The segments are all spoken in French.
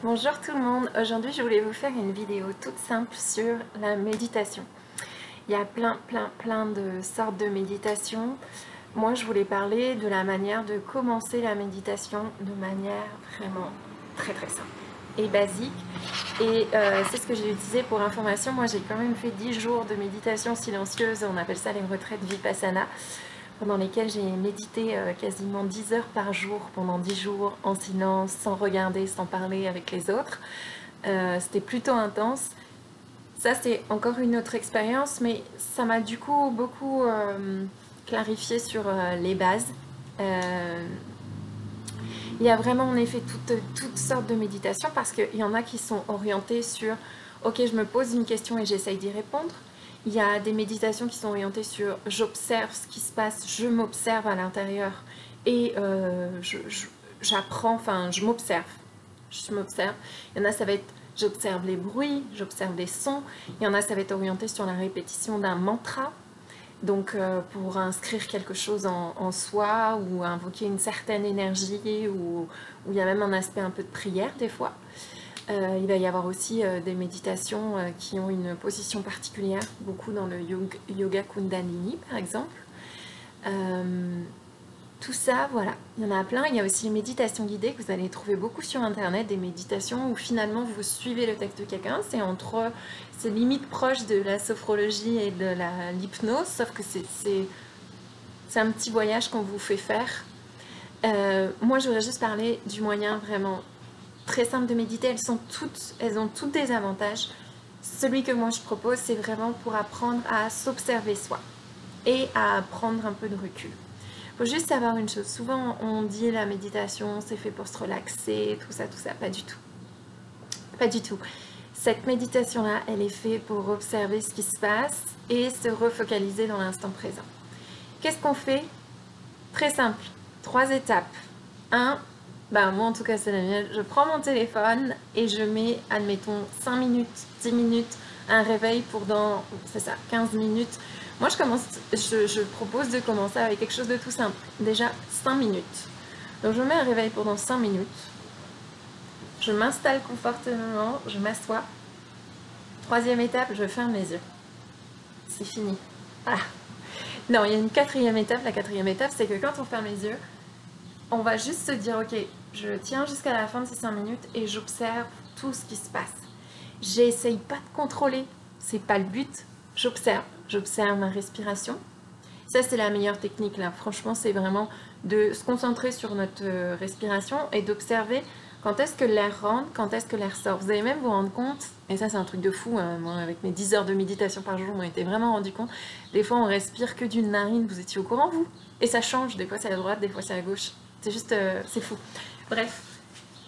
Bonjour tout le monde, aujourd'hui je voulais vous faire une vidéo toute simple sur la méditation. Il y a plein de sortes de méditation. Moi je voulais parler de la manière de commencer la méditation de manière vraiment très simple et basique. Et c'est ce que j'ai utilisé pour information. Moi j'ai quand même fait 10 jours de méditation silencieuse, on appelle ça les retraites Vipassana, pendant lesquelles j'ai médité quasiment 10 heures par jour pendant 10 jours en silence, sans regarder, sans parler avec les autres. C'était plutôt intense. Ça c'est encore une autre expérience, mais ça m'a du coup beaucoup clarifié sur les bases. Il y a vraiment en effet toutes sortes de méditations parce qu'il y en a qui sont orientées sur ok, je me pose une question et j'essaye d'y répondre. Il y a des méditations qui sont orientées sur j'observe ce qui se passe, je m'observe à l'intérieur et j'apprends, enfin je m'observe. Je m'observe. Il y en a, ça va être j'observe les bruits, j'observe les sons. Il y en a, ça va être orienté sur la répétition d'un mantra. Donc pour inscrire quelque chose en soi ou invoquer une certaine énergie ou il y a même un aspect un peu de prière des fois. Il va y avoir aussi des méditations qui ont une position particulière, beaucoup dans le yoga Kundalini par exemple. Tout ça, voilà, il y en a plein. Il y a aussi les méditations guidées que vous allez trouver beaucoup sur internet, des méditations où finalement vous suivez le texte de quelqu'un. C'est limite proche de la sophrologie et de l'hypnose, sauf que c'est un petit voyage qu'on vous fait faire. Moi, je voudrais juste parler du moyen vraiment très simple de méditer. Elles ont toutes des avantages. Celui que moi je propose, c'est vraiment pour apprendre à s'observer soi et à prendre un peu de recul. Il faut juste savoir une chose, souvent on dit la méditation c'est fait pour se relaxer, tout ça, pas du tout. Pas du tout. Cette méditation-là, elle est faite pour observer ce qui se passe et se refocaliser dans l'instant présent. Qu'est-ce qu'on fait? Très simple, 3 étapes. 1, moi en tout cas c'est la mienne, je prends mon téléphone et je mets, admettons, 5 minutes, 10 minutes, un réveil pour dans, c'est ça, 15 minutes. Moi je propose de commencer avec quelque chose de tout simple, déjà 5 minutes. Donc je mets un réveil pendant 5 minutes, je m'installe confortablement, je m'assois. 3e étape, je ferme les yeux. C'est fini. Voilà. Non, il y a une 4e étape. La 4e étape, c'est que quand on ferme les yeux, on va juste se dire, ok, je tiens jusqu'à la fin de ces 5 minutes et j'observe tout ce qui se passe. J'essaye pas de contrôler, c'est pas le but. J'observe ma respiration. Ça, c'est la meilleure technique là. Franchement, c'est vraiment de se concentrer sur notre respiration et d'observer quand est-ce que l'air rentre, quand est-ce que l'air sort. Vous allez même vous rendre compte, et ça c'est un truc de fou, hein, moi avec mes 10 heures de méditation par jour, je m'en étais vraiment rendu compte, des fois on respire que d'une narine, vous étiez au courant vous? Et ça change, des fois c'est à droite, des fois c'est à gauche. C'est juste, c'est fou. Bref,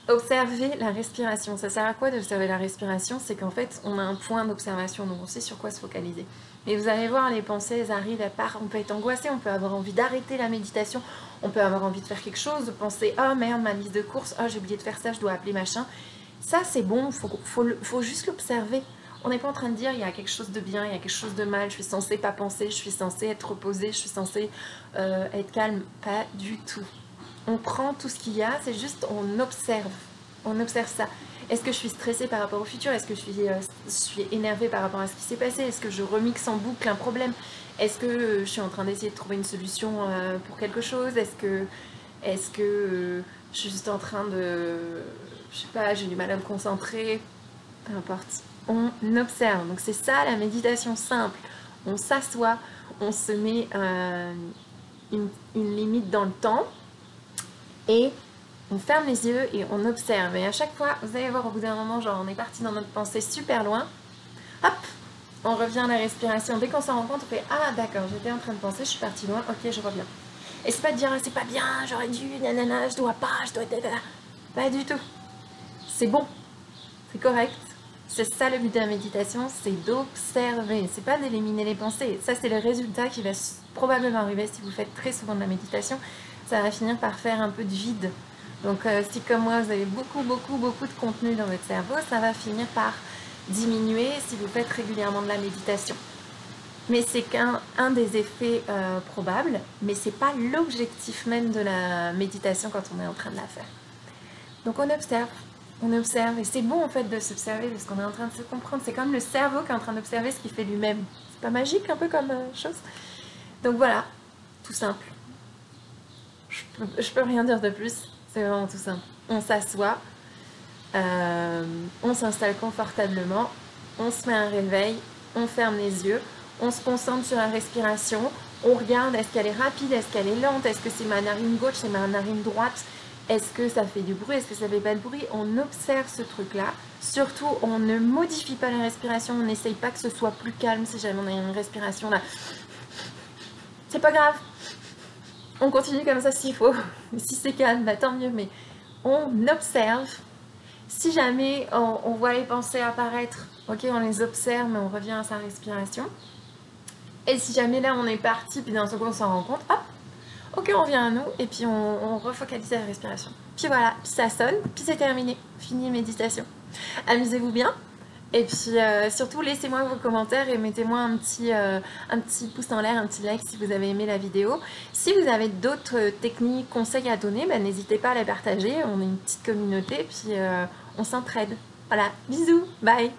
observer la respiration. Ça sert à quoi d'observer la respiration? C'est qu'en fait, on a un point d'observation, donc on sait sur quoi se focaliser. Et vous allez voir, les pensées, elles arrivent, elles partent, on peut être angoissé, on peut avoir envie d'arrêter la méditation, on peut avoir envie de faire quelque chose, de penser « Oh merde, ma liste de courses, oh j'ai oublié de faire ça, je dois appeler machin ». Ça, c'est bon, faut juste l'observer. On n'est pas en train de dire il y a quelque chose de bien, il y a quelque chose de mal, je suis censée pas penser, je suis censée être reposée, je suis censée être calme. Pas du tout. On prend tout ce qu'il y a, c'est juste on observe ça. Est-ce que je suis stressée par rapport au futur? Est-ce que je suis énervée par rapport à ce qui s'est passé? Est-ce que je remixe en boucle un problème? Est-ce que je suis en train d'essayer de trouver une solution pour quelque chose? Est-ce que je suis juste en train de... Je sais pas, j'ai du mal à me concentrer? Peu importe. On observe. Donc c'est ça la méditation simple. On s'assoit, on se met une limite dans le temps et on ferme les yeux et on observe. Et à chaque fois, vous allez voir au bout d'un moment, genre on est parti dans notre pensée super loin. Hop, on revient à la respiration. Dès qu'on s'en rend compte, on fait ah d'accord, j'étais en train de penser, je suis parti loin, ok, je reviens. Et c'est pas de dire c'est pas bien, j'aurais dû, nanana, je dois pas, je dois être... Pas du tout. C'est bon, c'est correct. C'est ça le but de la méditation, c'est d'observer. C'est pas d'éliminer les pensées. Ça, c'est le résultat qui va probablement arriver si vous faites très souvent de la méditation. Ça va finir par faire un peu de vide. Donc si comme moi vous avez beaucoup de contenu dans votre cerveau, ça va finir par diminuer si vous faites régulièrement de la méditation. Mais c'est qu'un des effets probables, mais c'est pas l'objectif même de la méditation quand on est en train de la faire. Donc on observe, On observe et c'est bon en fait de s'observer parce qu'on est en train de se comprendre. C'est comme le cerveau qui est en train d'observer ce qu'il fait lui-même. C'est pas magique un peu comme chose. Donc voilà, tout simple. Je peux rien dire de plus. C'est vraiment tout simple. On s'assoit, on s'installe confortablement, on se met un réveil, on ferme les yeux, on se concentre sur la respiration, on regarde est-ce qu'elle est rapide, est-ce qu'elle est lente, est-ce que c'est ma narine gauche, c'est ma narine droite, est-ce que ça fait du bruit, est-ce que ça fait pas de bruit. On observe ce truc-là. Surtout, on ne modifie pas la respiration, on n'essaye pas que ce soit plus calme si jamais on a une respiration là. C'est pas grave, on continue comme ça s'il faut. Si c'est calme, bah tant mieux, mais on observe. Si jamais on voit les pensées apparaître, ok, on les observe, mais on revient à sa respiration. Et si jamais là on est parti, puis d'un second on s'en rend compte, hop, ok, on revient à nous, et puis on refocalise la respiration. Puis voilà, puis ça sonne, puis c'est terminé. Fini méditation. Amusez-vous bien. Et puis surtout, laissez-moi vos commentaires et mettez-moi un petit pouce en l'air, un petit like si vous avez aimé la vidéo. Si vous avez d'autres techniques, conseils à donner, bah, n'hésitez pas à les partager. On est une petite communauté, puis on s'entraide. Voilà, bisous, bye!